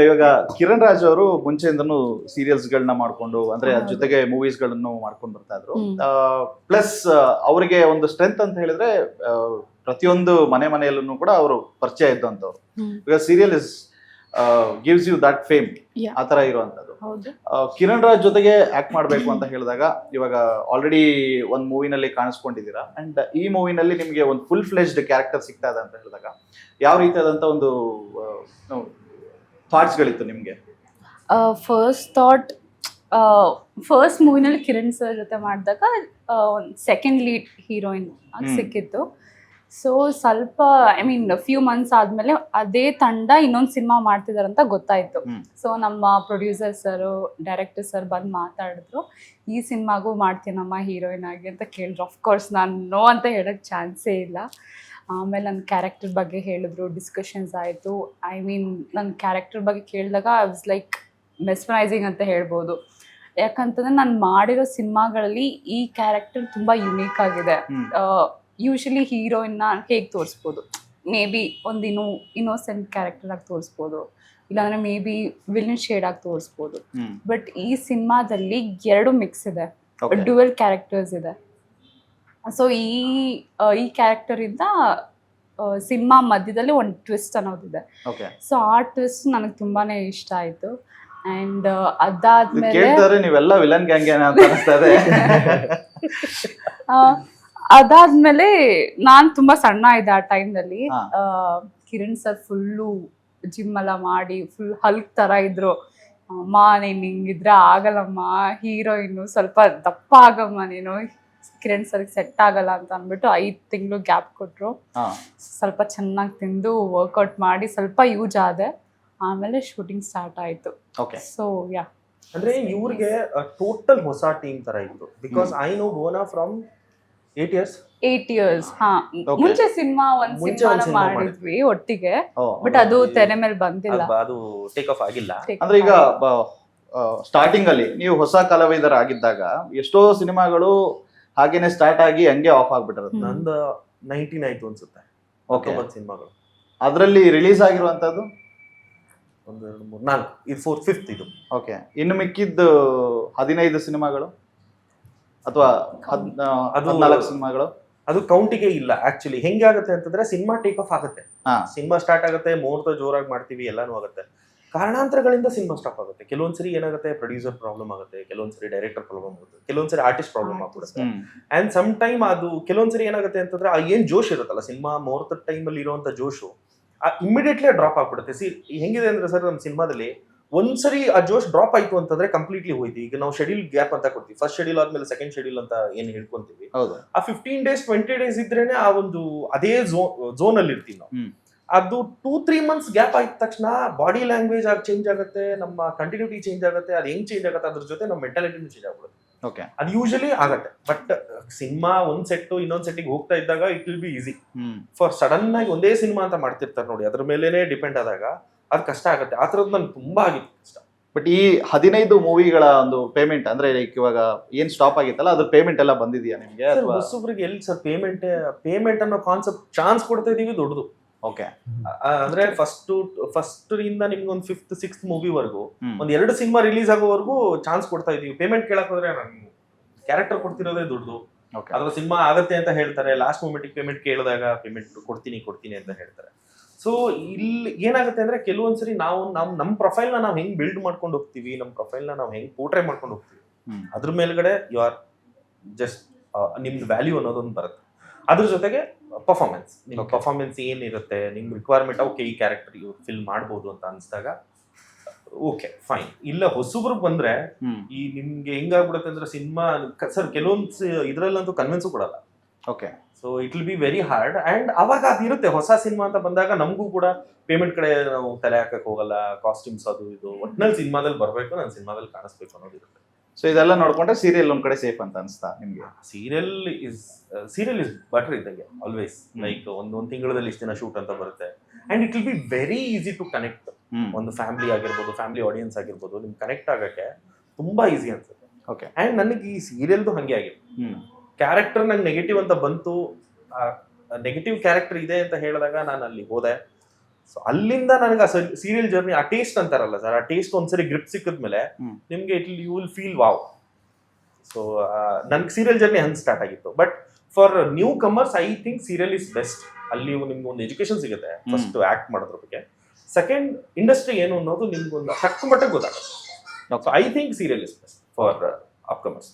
ಇವಾಗ ಕಿರಣ್ ರಾಜ್ ಅವರು ಮುಂಚೆಯಿಂದನೂ ಸೀರಿಯಲ್ಸ್ ಗಳನ್ನ ಮಾಡ್ಕೊಂಡು ಅಂದ್ರೆ ಅದ್ರ ಜೊತೆಗೆ ಮೂವೀಸ್ ಗಳನ್ನು ಮಾಡ್ಕೊಂಡು ಬರ್ತಾ ಇದ್ರು. ಪ್ಲಸ್ ಅವರಿಗೆ ಒಂದು ಸ್ಟ್ರೆಂತ್ ಅಂತ ಹೇಳಿದ್ರೆ ಪ್ರತಿಯೊಂದು ಮನೆಯಲ್ಲೂ ಕೂಡ ಅವರು ಪರಿಚಯ ಇದ್ದಂತವ್ರು. ಈಗ serial is gives you that fame, ಆತರ ಇರುವಂತದ್ದು. ಕಿರಣ್ ರಾಜ್ ಜೊತೆಗೆ ಆಕ್ಟ್ ಮಾಡ್ಬೇಕು ಅಂತ ಹೇಳಿದಾಗ ಇವಾಗ ಆಲ್ರೆಡಿ ಒಂದ್ ಮೂವಿನಲ್ಲಿ ಕಾಣಿಸ್ಕೊಂಡಿದ್ದೀರಾ, ಅಂಡ್ ಈ ಮೂವಿನಲ್ಲಿ ನಿಮ್ಗೆ ಒಂದು ಫುಲ್ ಫ್ಲೆಜ್ಡ್ ಕ್ಯಾರೆಕ್ಟರ್ ಸಿಗ್ತಾ ಇದೆ ಅಂತ ಹೇಳಿದಾಗ ಯಾವ ರೀತಿಯಾದಂತ ಒಂದು ಥಾಟ್ಸ್ ಗಳಿತ್ತು ನಿಮ್ಗೆ? ಫಸ್ಟ್ ಥಾಟ್, ಫಸ್ಟ್ ಮೂವಿನಲ್ಲಿ ಕಿರಣ್ ಸರ್ ಜೊತೆ ಮಾಡಿದಾಗ ಒಂದು ಸೆಕೆಂಡ್ ಲೀಡ್ ಹೀರೋಯಿನ್ ಸಿಕ್ಕಿತ್ತು. ಸೊ ಸ್ವಲ್ಪ ಐ ಮೀನ್ ಫ್ಯೂ ಮಂತ್ಸ್ ಆದ್ಮೇಲೆ ಅದೇ ತಂಡ ಇನ್ನೊಂದು ಸಿನಿಮಾ ಮಾಡ್ತಿದಾರೆ ಅಂತ ಗೊತ್ತಾಯ್ತು. ಸೊ ನಮ್ಮ ಪ್ರೊಡ್ಯೂಸರ್ ಸರ್, ಡೈರೆಕ್ಟರ್ ಸರ್ ಬಂದು ಮಾತಾಡಿದ್ರು, ಈ ಸಿನಿಮಾಗೂ ಮಾಡ್ತೀನಮ್ಮ ಹೀರೋಯಿನ್ ಆಗಿ ಅಂತ ಕೇಳಿದ್ರು. ಅಫ್ಕೋರ್ಸ್ ನಾನು ನೋ ಅಂತ ಹೇಳೋಕ್ಕೆ ಚಾನ್ಸೇ ಇಲ್ಲ. ಆಮೇಲೆ ನನ್ನ ಕ್ಯಾರೆಕ್ಟರ್ ಬಗ್ಗೆ ಹೇಳಿದ್ರು, ಡಿಸ್ಕಷನ್ಸ್ ಆಯಿತು. ಐ ಮೀನ್ ನನ್ನ ಕ್ಯಾರೆಕ್ಟರ್ ಬಗ್ಗೆ ಕೇಳಿದಾಗ ಐ ವಾಸ್ ಲೈಕ್ ಮೆಸ್ಮರೈಸಿಂಗ್ ಅಂತ ಹೇಳ್ಬೋದು. ಯಾಕಂತಂದ್ರೆ ನಾನು ಮಾಡಿರೋ ಸಿನಿಮಾಗಳಲ್ಲಿ ಈ ಕ್ಯಾರೆಕ್ಟರ್ ತುಂಬ ಯುನೀಕ್ ಆಗಿದೆ. ಯೂಶಲಿ ಹೀರೋಯಿನ್ನ ಹೇಗೆ ತೋರಿಸ್ಬೋದು, ಮೇ ಬಿ ಒಂದು ಇನ್ನೋಸೆಂಟ್ ಕ್ಯಾರೆಕ್ಟರ್ ಆಗಿ ತೋರಿಸ್ಬೋದು, ಇಲ್ಲಾಂದರೆ ಮೇ ಬಿ ವಿಲನ್ ಶೇಡ್ ಆಗಿ ತೋರಿಸ್ಬೋದು. ಬಟ್ ಈ ಸಿನಿಮಾದಲ್ಲಿ ಎರಡು ಮಿಕ್ಸ್ ಇದೆ, ಡ್ಯುಯಲ್ ಕ್ಯಾರೆಕ್ಟರ್ಸ್ ಇದೆ. ಸೊ ಈ ಕ್ಯಾರೆಕ್ಟರಿಂದ ಸಿನಿಮಾ ಮಧ್ಯದಲ್ಲಿ ಒಂದು ಟ್ವಿಸ್ಟ್ ಅನ್ನೋದಿದೆ. ಸೊ ಆ ಟ್ವಿಸ್ಟ್ ನನಗೆ ತುಂಬಾನೇ ಇಷ್ಟ ಆಯ್ತು. ಅಂಡ್ ನೀವೆಲ್ಲ ವಿಲನ್ ಗ್ಯಾಂಗ್ ಅದಾದ್ಮೇಲೆ ನಾನ್ ತುಂಬಾ ಸಣ್ಣ ಇದ್ದೆ ಆ ಟೈಮ್ನಲ್ಲಿ. ಕಿರಣ್ ಸರ್ ಫುಲ್ಲು ಜಿಮ್ ಎಲ್ಲ ಮಾಡಿ ಫುಲ್ ಹಲ್ಕ್ ತರ ಇದ್ರು. ಅಮ್ಮ ನೀನ್ ಹಿಂಗಿದ್ರೆ ಆಗಲ್ಲಮ್ಮ, ಹೀರೋಯಿನ್ನು ಸ್ವಲ್ಪ ದಪ್ಪ ಆಗಮ್ಮ ನೀನು, ಕಿರಣ್ ಸರ್ಗೆ ಸೆಟ್ ಆಗಲ್ಲ ಅಂತ ಅಂದ್ಬಿಟ್ಟು 5 ತಿಂಗಳು ಗ್ಯಾಪ್ ಕೊಟ್ರು. ಸ್ವಲ್ಪ ಚೆನ್ನಾಗಿ ತಿಂದು ವರ್ಕೌಟ್ ಮಾಡಿ ಸ್ವಲ್ಪ ಯೂಸ್ ಆದೆ. ಆಮೇಲೆ ಶೂಟಿಂಗ್ ಸ್ಟಾರ್ಟ್ ಆಯ್ತು. ಸೊ ಯಾ, ಅಂದ್ರೆ ಇವ್ರಿಗೆ ಟೋಟಲ್ ಹೊಸ ಟೀಮ್ ತರ ಇತ್ತು. Because I know Bona from 8 years. ಹಾ, ಮುಂಚೆ ಸಿನಿಮಾ ಮಾಡಿದ್ವಿ ಒಟ್ಟಿಗೆ, ಬಟ್ ಅದು ತೆರೆ ಮೇಲೆ ಬಂದಿಲ್ಲ, ಅದು ಟೇಕ್ ಆಫ್ ಆಗಿಲ್ಲ. ಅಂದ್ರೆ ಈಗ ಸ್ಟಾರ್ಟಿಂಗ್ ಅಲ್ಲಿ ನೀವು ಹೊಸ ಕಲಾವಿದರ ಆಗಿದ್ದಾಗ ಎಷ್ಟೋ ಸಿನಿಮಾಗಳು ಹಾಗೇನೆ ಸ್ಟಾರ್ಟ್ ಆಗಿ ಹಂಗೆ ಆಫ್ ಆಗ್ಬಿಟ್ಟಿರುತ್ತೆ. ನಂದು 19 ಆಯ್ತು ಅನ್ಸುತ್ತೆ, ಸಿನಿಮಾಗಳು. ಅದರಲ್ಲಿ ರಿಲೀಸ್ ಆಗಿರುವಂತದ್ದು 1, 2, 3, 4, ಇದು 4th 5th ಇದು. ಓಕೆ, ಇನ್ನು ಮಿಕ್ಕಿದ್ದು 15 ಸಿನಿಮಾಗಳು ಅಥವಾ 14 ಸಿನಿಮಾಗಳು ಅದು ಕೌಂಟಿಗೆ ಇಲ್ಲ. ಆಕ್ಚುಲಿ ಹೆಂಗಾಗುತ್ತೆ ಅಂತಂದ್ರೆ ಸಿನಿಮಾ ಟೇಕ್ ಆಫ್ ಆಗುತ್ತೆ, ಸಿನಿಮಾ ಸ್ಟಾರ್ಟ್ ಆಗುತ್ತೆ, ಮುಹೂರ್ತ ಜೋರಾಗಿ ಮಾಡ್ತೀವಿ, ಎಲ್ಲಾನು ಆಗುತ್ತೆ. ಕಾರಣಾಂತರಗಳಿಂದ ಸಿನಿಮಾ ಸ್ಟಾಪ್ ಆಗುತ್ತೆ. ಕೆಲವೊಂದ್ಸರಿ ಏನಾಗುತ್ತೆ, ಪ್ರೊಡ್ಯೂಸರ್ ಪ್ರಾಬ್ಲಮ್ ಆಗುತ್ತೆ, ಕೆಲವೊಂದ್ಸರಿ ಡೈರೆಕ್ಟರ್ ಪ್ರಾಬ್ಲಮ್ ಆಗುತ್ತೆ, ಕೆಲವೊಂದ್ಸರಿ ಆರ್ಟಿಸ್ಟ್ ಪ್ರಾಬ್ಲಮ್ ಆಗ್ಬಿಡುತ್ತೆ. ಅಂಡ್ ಸಮ್ ಟೈಮ್ ಅದು ಕೆಲವೊಂದ್ಸರಿ ಏನಾಗುತ್ತೆ ಅಂತಂದ್ರೆ ಏನ್ ಜೋಶ್ ಇರುತ್ತಲ್ಲ, ಸಿನಿಮಾ ಮುಹೂರ್ತದ ಟೈಮಲ್ಲಿ ಇರುವಂತ ಜೋಶು ಇಮಿಡಿಯೇಟ್ಲಿ ಡ್ರಾಪ್ ಆಗ್ಬಿಡುತ್ತೆ. ಹೆಂಗಿದೆ ಅಂದ್ರೆ ಸರ್, ನಮ್ಮ ಸಿನಿಮಾದಲ್ಲಿ ಒಂದ್ಸರಿ ಆ ಜೋಶ್ ಡ್ರಾಪ್ ಆಯ್ತು ಅಂತಂದ್ರೆ ಕಂಪ್ಲೀಟ್ಲಿ ಹೋಯ್ತು. ಈಗ ನಾವು ಶೆಡ್ಯೂಲ್ ಗ್ಯಾಪ್ ಅಂತ ಕೊಡ್ತೀವಿ, ಫಸ್ಟ್ ಶೆಡ್ಯೂಲ್ ಆದ್ಮೇಲೆ ಸೆಕೆಂಡ್ ಶೆಡ್ಯೂಲ್ ಅಂತ ಏನ್ ಹೇಳ್ಕೊಂತೀವಿ, ಆ 15 days 20 days ಇದ್ರೇನೆ ಆ ಒಂದು ಅದೇ ಝೋನ್ ಅಲ್ಲಿ ಇರ್ತೀವಿ ನಾವು. ಅದು 2-3 months ಗ್ಯಾಪ್ ಆಯ್ತ ತಕ್ಷಣ ಬಾಡಿ ಲ್ಯಾಂಗ್ವೇಜ್ ಚೇಂಜ್ ಆಗುತ್ತೆ, ನಮ್ಮ ಕಂಟಿನ್ಯೂಟಿ ಚೇಂಜ್ ಆಗುತ್ತೆ. ಅದು ಹೆಂಗ್ ಚೇಂಜ್ ಆಗುತ್ತೆ, ಅದ್ರ ಜೊತೆ ನಮ್ಮ ಮೆಂಟಾಲಿಟಿನೂ ಚೇಂಜ್ ಆಗ್ಬಿಡುತ್ತೆ. ಅದು ಯೂಶಲಿ ಆಗತ್ತೆ. ಬಟ್ ಸಿನಿಮಾ ಒಂದ್ ಸೆಟ್ ಇನ್ನೊಂದ್ ಸೆಟ್ಟಿಗೆ ಹೋಗ್ತಾ ಇದ್ದಾಗ it will be easy. For sudden ಆಗಿ ಒಂದೇ ಸಿನಿಮಾ ಅಂತ ಮಾಡ್ತಿರ್ತಾರೆ ನೋಡಿ, ಅದ್ರ ಮೇಲೇನೆ ಡಿಪೆಂಡ್ ಆದಾಗ ಅದು ಕಷ್ಟ ಆಗುತ್ತೆ. ಆ ತರದ್ ನನ್ಗೆ ತುಂಬಾ ಆಗಿತ್ತು ಕಷ್ಟ. ಬಟ್ ಈ 15 ಮೂವಿಗಳ ಒಂದು ಪೇಮೆಂಟ್ ಅಂದ್ರೆ ಲೈಕ್ ಇವಾಗ ಏನ್ ಸ್ಟಾಪ್ ಆಗಿತ್ತಲ್ಲ, ಅದ್ರ ಪೇಮೆಂಟ್ ಎಲ್ಲ ಬಂದಿದ್ಯಾ ನಿಮ್ಗೆ? ಹೊಸಬ್ರಿಗೆ ಎಲ್ಲಿ ಸರ್ ಪೇಮೆಂಟ್ ಅನ್ನೋ ಕಾನ್ಸೆಪ್ಟ್ ಚಾನ್ಸ್ ಕೊಡ್ತಾ ಇದೀವಿ ದೊಡ್ಡದು. ಓಕೆ, ಅಂದ್ರೆ ಫಸ್ಟ್ ಇಂದ ನಿಮ್ಗೆ ಒಂದು 5th 6th ಮೂವಿವರೆಗೂ ಒಂದ್ 2 ಸಿನಿಮಾ ರಿಲೀಸ್ ಆಗೋವರೆಗೂ ಚಾನ್ಸ್ ಕೊಡ್ತಾ ಇದೀವಿ. ಪೇಮೆಂಟ್ ಕೇಳಕ್ ಹೋದ್ರೆ ನಾನು ಕ್ಯಾರೆಕ್ಟರ್ ಕೊಡ್ತಿರೋದೇ ದುಡ್ಡು. ಅದ್ರ ಸಿನಿಮಾ ಆಗತ್ತೆ ಅಂತ ಹೇಳ್ತಾರೆ, ಲಾಸ್ಟ್ ಮೂಮೆಂಟ್ ಪೇಮೆಂಟ್ ಕೇಳಿದಾಗ ಪೇಮೆಂಟ್ ಕೊಡ್ತೀನಿ ಅಂತ ಹೇಳ್ತಾರೆ. ಸೊ ಇಲ್ಲಿ ಏನಾಗುತ್ತೆ ಅಂದ್ರೆ ಕೆಲವೊಂದ್ಸರಿ ನಾವು ನಮ್ಮ ಪ್ರೊಫೈಲ್ನ ನಾವು ಹೆಂಗ್ ಬಿಲ್ಡ್ ಮಾಡ್ಕೊಂಡು ಹೋಗ್ತೀವಿ, ನಮ್ಮ ಪ್ರೊಫೈಲ್ನ ನಾವು ಹೆಂಗ್ ಪೋರ್ಟ್ರೇ ಮಾಡ್ಕೊಂಡು ಹೋಗ್ತೀವಿ, ಅದ್ರ ಮೇಲ್ಗಡೆ ಯು ಆರ್ ಜಸ್ಟ್ ನಿಮ್ದು ವ್ಯಾಲ್ಯೂ ಅನ್ನೋದೊಂದು ಬರುತ್ತೆ. ಅದ್ರ ಜೊತೆಗೆ ಪರ್ಫಾರ್ಮೆನ್ಸ್, ನಿಮ್ಮ ಪರ್ಫಾರ್ಮೆನ್ಸ್ ಏನಿರುತ್ತೆ, ನಿಮ್ ರಿಕ್ವೈರ್ಮೆಂಟ್, ಓಕೆ ಈ ಕ್ಯಾರೆಕ್ಟರ್ ಫಿಲ್ ಮಾಡ್ಬೋದು ಅಂತ ಅನ್ಸಿದಾಗ ಓಕೆ ಫೈನ್. ಇಲ್ಲ ಹೊಸಬ್ರಿಗೆ ಬಂದ್ರೆ ಈ ನಿಮ್ಗೆ ಹೆಂಗಾಗ್ಬಿಡುತ್ತೆ ಅಂದ್ರೆ ಸಿನಿಮಾ ಸರ್ ಕೆಲವೊಂದು ಇದ್ರಲ್ಲಂತೂ ಕನ್ವಿನ್ಸು ಕೊಡಲ್ಲ. Okay, so it will be very hard. And ಅವಾಗ ಅದಿರುತ್ತೆ, ಹೊಸ ಸಿನಿಮಾ ಅಂತ ಬಂದಾಗ ನಮಗೂ ಕೂಡ ಪೇಮೆಂಟ್ ಕಡೆ ನಾವು ತಲೆ ಹಾಕಕ್ ಹೋಗಲ್ಲ. ಕಾಸ್ಟ್ಯೂಮ್ಸ್ ಅದು ಇದು ಒಟ್ನಲ್ಲಿ ಸಿನಿಮಾದಲ್ಲಿ ಬರ್ಬೇಕು, ನಾನು ಸಿನಿಮಾದಲ್ಲಿ ಕಾಣಿಸ್ಬೇಕು ಅನ್ನೋದಿರುತ್ತೆ. ಸೊ ಇದೆಲ್ಲ ನೋಡ್ಕೊಂಡ್ರೆ ಸೀರಿಯಲ್ ಒಂದ್ ಕಡೆ ಸೇಫ್ ಅಂತ ಅನ್ಸ್ತಾ ನಿಮ್ಗೆ? ಸೀರಿಯಲ್ ಇಸ್ ಬಟರ್ ಇದ್ದಂಗೆ ಆಲ್ವೇಸ್. ಲೈಕ್ ಒಂದೊಂದು ತಿಂಗಳಲ್ಲಿ ಇಷ್ಟು ದಿನ ಶೂಟ್ ಅಂತ ಬರುತ್ತೆ. And it will be very easy to connect. ಒಂದು ಫ್ಯಾಮಿಲಿ ಆಗಿರ್ಬೋದು, ಫ್ಯಾಮಿಲಿ ಆಡಿಯನ್ಸ್ ಆಗಿರ್ಬೋದು, ನಿಮ್ಗೆ ಕನೆಕ್ಟ್ ಆಗಕ್ಕೆ ತುಂಬಾ ಈಸಿ ಅನ್ಸುತ್ತೆ. ಓಕೆ, ಅಂಡ್ ನನಗೆ ಈ ಸೀರಿಯಲ್ದು ಹಂಗೆ ಆಗಿದೆ. ಕ್ಯಾರೆಕ್ಟರ್ ನಂಗೆ ನೆಗೆಟಿವ್ ಅಂತ ಬಂತು, ನೆಗೆಟಿವ್ ಕ್ಯಾರೆಕ್ಟರ್ ಇದೆ ಅಂತ ಹೇಳಿದಾಗ ನಾನು ಅಲ್ಲಿ ಹೋದೆ. ಸೊ ಅಲ್ಲಿಂದ ನನಗೆ ಆ ಸೀರಿಯಲ್ ಜರ್ನಿ, ಆ ಟೇಸ್ಟ್ ಅಂತಾರಲ್ಲ ಸರ್, ಆ ಟೇಸ್ಟ್ ಒಂದ್ಸರಿ ಗ್ರಿಪ್ ಸಿಕ್ಕಿದ್ಮೇಲೆ ಹ್ಮ್. ನಿಮ್ಗೆ you will feel wow. So ನನ್ಗೆ ಸೀರಿಯಲ್ ಜರ್ನಿ ಹಂಗೆ ಸ್ಟಾರ್ಟ್ ಆಗಿತ್ತು. But for newcomers I think serial is best. ಅಲ್ಲಿ ನಿಮ್ಗೆ ಒಂದು ಎಜುಕೇಶನ್ ಸಿಗುತ್ತೆ ಫಸ್ಟ್ ಆಕ್ಟ್ ಮಾಡೋದ್ರ ಬಗ್ಗೆ. ಸೆಕೆಂಡ್, ಇಂಡಸ್ಟ್ರಿ ಏನು ಅನ್ನೋದು ನಿಮ್ಗೊಂದು ತಕ್ಕ ಮಟ್ಟಿಗೆ ಗೊತ್ತಾಗುತ್ತೆ. So I think serial is best for ಅಪ್ಕಮರ್ಸ್.